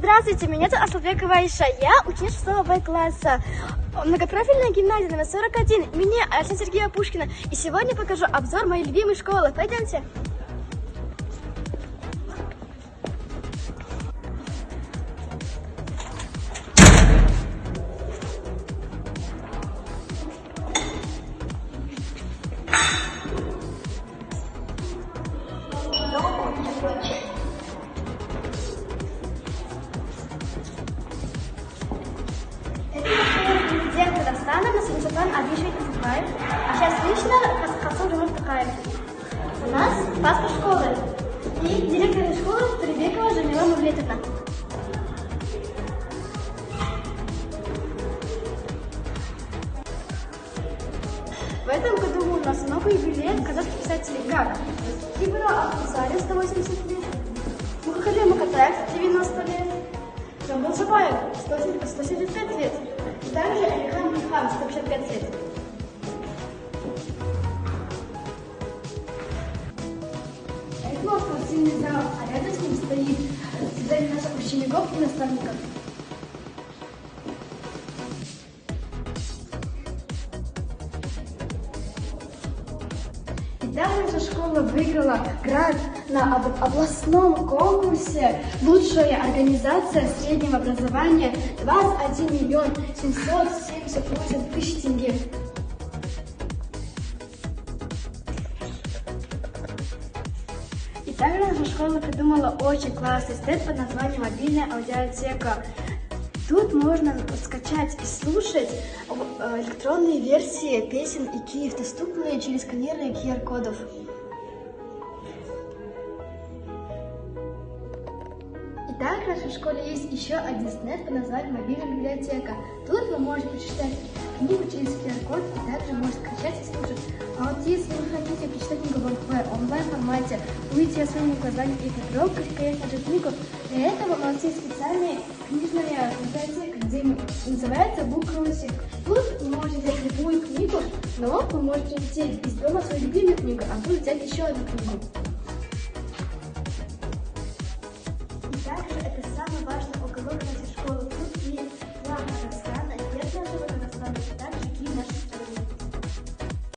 Здравствуйте, меня зовут Асылбекова Айша. Я ученица 6 Б-класса. Многопрофильная гимназия номер 41 имени Александра Сергеева Пушкина. И сегодня покажу обзор моей любимой школы. Пойдемте. Президент Казахстана Нурсултан Абишевич Назарбаев, а сейчас лично Хасан Жомарт Токаев. У нас паспорт школы и директор школы Турбекова Жамила Мавлетовна. В этом году у нас много юбилеев казахских писателей, как Ибра Ахмусарин 180 лет, Мухахали Макатаев 90 лет, Жамбул Жабаев 175 лет, и также Алихан Михам 155 лет. Это наш спортивный зал, а рядом с ним стоит создание наших учеников и наставников. Даже наша школа выиграла грант на областном конкурсе «Лучшая организация среднего образования» 21 778 000 тенге. И также наша школа придумала очень классный стенд под названием «Мобильная аудиотека». Тут можно скачать и слушать электронные версии песен и Киев, доступные через сканирование QR-кодов. И также в нашей школе есть еще один стенд под названием «Мобильная библиотека». Тут вы можете прочитать книгу через QR-код и также можете скачать и слушать. А вот если вы хотите прочитать книгу в онлайн-формате, увидите своими глазами и потрогать, конечно же, книгу, для этого у нас есть специальная книжная библиотека, где называется BookRusik. Тут вы можете взять любую книгу, но вы можете взять из дома свою любимую книгу, а тут взять еще одну книгу.